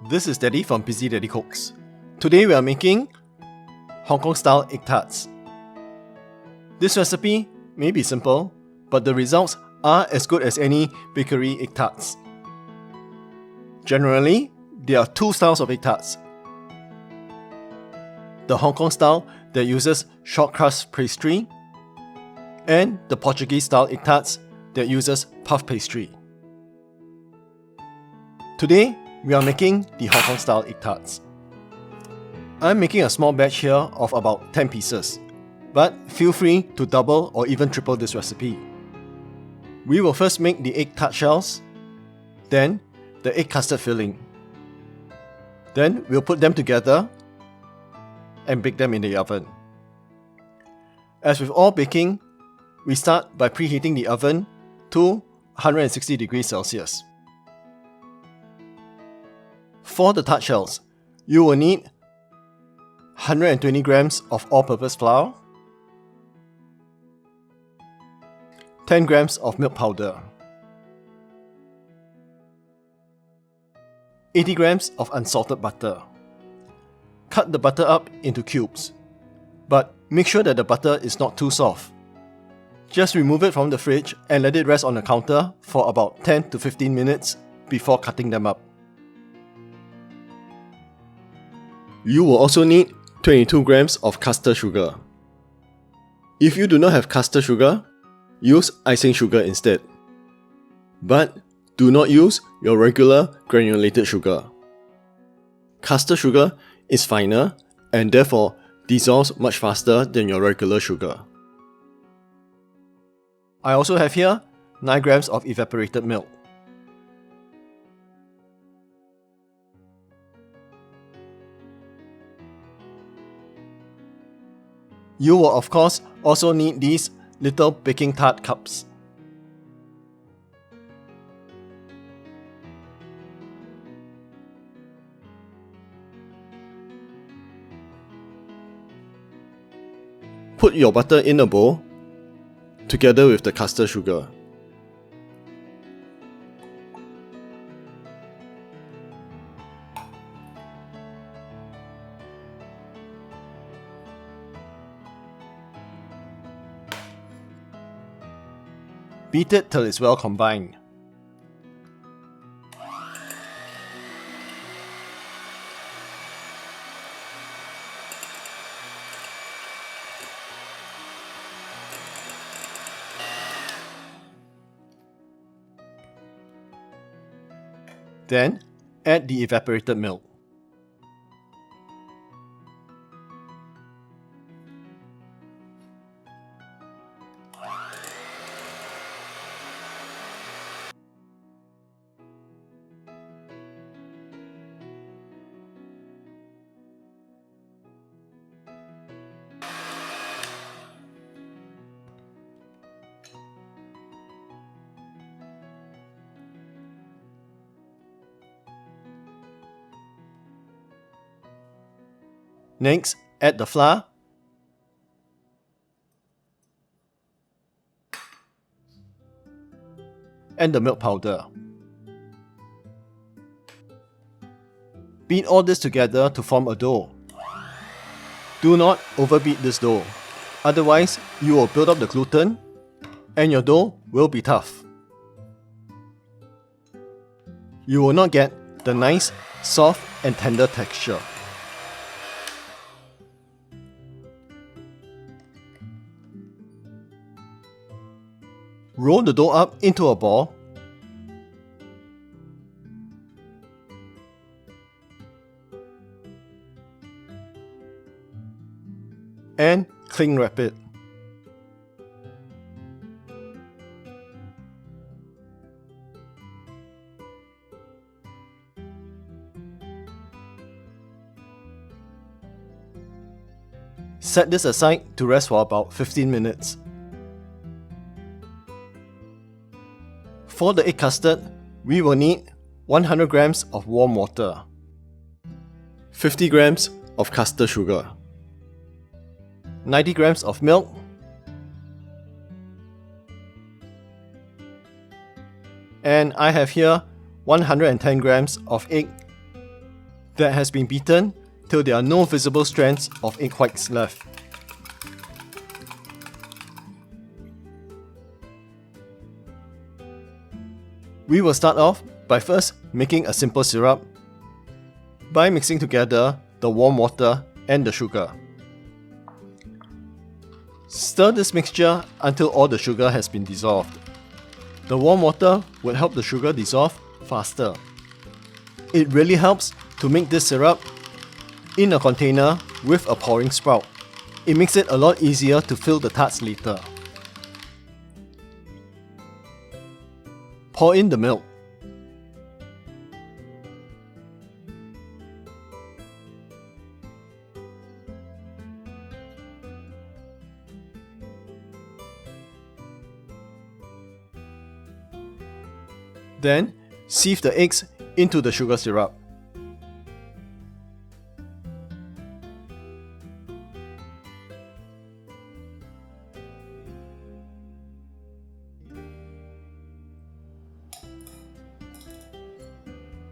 This is Daddy from Busy Daddy Cooks. Today we are making Hong Kong-style Egg Tarts. This recipe may be simple, but the results are as good as any bakery egg tarts. Generally, there are two styles of egg tarts. The Hong Kong style that uses shortcrust pastry, and the Portuguese style egg tarts that uses puff pastry. Today, we are making the Hong Kong style egg tarts. I'm making a small batch here of about 10 pieces, but feel free to double or even triple this recipe. We will first make the egg tart shells, then the egg custard filling. Then we'll put them together and bake them in the oven. As with all baking, we start by preheating the oven to 160 degrees Celsius. For the tart shells, you will need 120 grams of all-purpose flour, 10 grams of milk powder, 80 grams of unsalted butter. Cut the butter up into cubes, but make sure that the butter is not too soft. Just remove it from the fridge and let it rest on the counter for about 10 to 15 minutes before cutting them up. You will also need 22 grams of custard sugar. If you do not have custard sugar, use icing sugar instead. But do not use your regular granulated sugar. Custard sugar is finer and therefore dissolves much faster than your regular sugar. I also have here 9 grams of evaporated milk. You will of course also need these little baking tart cups. Put your butter in a bowl together with the custard sugar. Beat it till it's well combined. Then, add the evaporated milk. Next, add the flour and the milk powder. Beat all this together to form a dough. Do not overbeat this dough, otherwise you will build up the gluten and your dough will be tough. You will not get the nice, soft and tender texture. Roll the dough up into a ball and cling wrap it. Set this aside to rest for about 15 minutes. For the egg custard, we will need 100 grams of warm water, 50 grams of custard sugar, 90 grams of milk, and I have here 110 grams of egg that has been beaten till there are no visible strands of egg whites left. We will start off by first making a simple syrup by mixing together the warm water and the sugar. Stir this mixture until all the sugar has been dissolved. The warm water will help the sugar dissolve faster. It really helps to make this syrup in a container with a pouring spout. It makes it a lot easier to fill the tarts later. Pour in the milk. Then, sieve the eggs into the sugar syrup.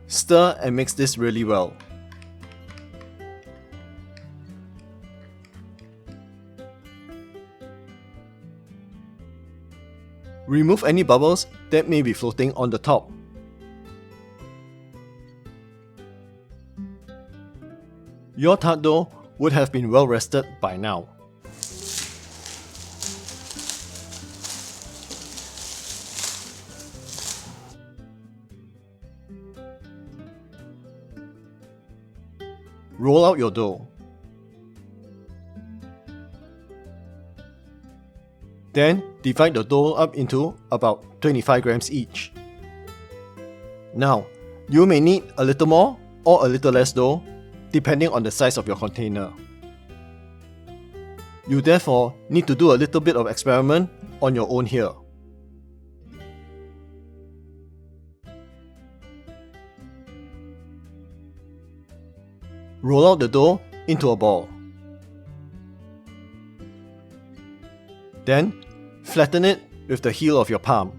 Stir and mix this really well. Remove any bubbles that may be floating on the top. Your tart dough would have been well rested by now. Roll out your dough. Then divide the dough up into about 25 grams each. Now, you may need a little more or a little less dough depending on the size of your container. You therefore need to do a little bit of experiment on your own here. Roll out the dough into a ball. Then, flatten it with the heel of your palm.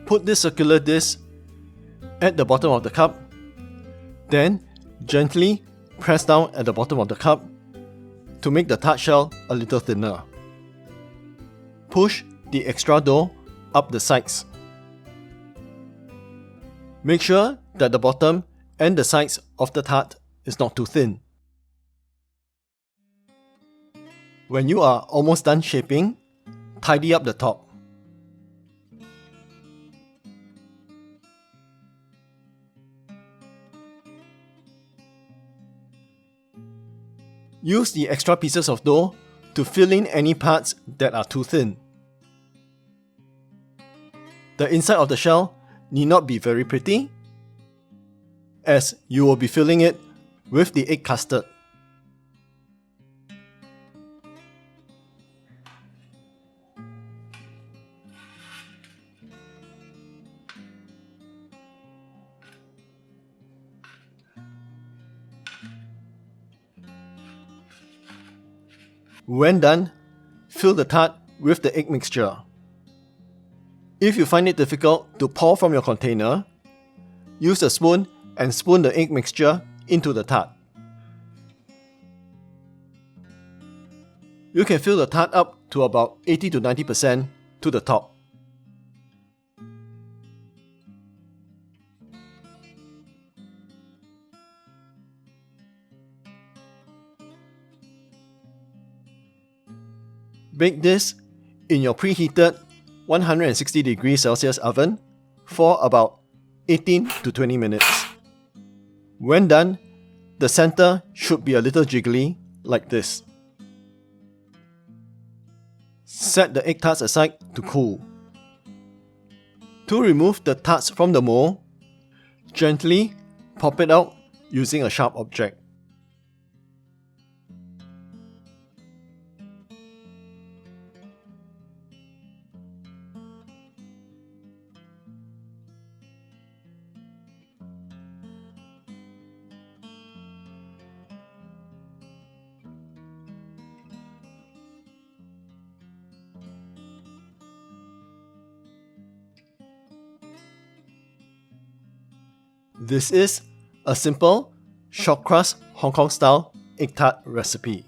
Put this circular disc at the bottom of the cup. Then, gently press down at the bottom of the cup to make the tart shell a little thinner. Push the extra dough up the sides. Make sure that the bottom and the sides of the tart is not too thin. When you are almost done shaping, tidy up the top. Use the extra pieces of dough to fill in any parts that are too thin. The inside of the shell need not be very pretty, as you will be filling it with the egg custard. When done, fill the tart with the egg mixture. If you find it difficult to pour from your container, use a spoon and spoon the egg mixture into the tart. You can fill the tart up to about 80 to 90% to the top. Bake this in your preheated 160 degrees Celsius oven for about 18 to 20 minutes. When done, the center should be a little jiggly like this. Set the egg tarts aside to cool. To remove the tarts from the mold, gently pop it out using a sharp object. This is a simple shortcrust Hong Kong-style egg tart recipe.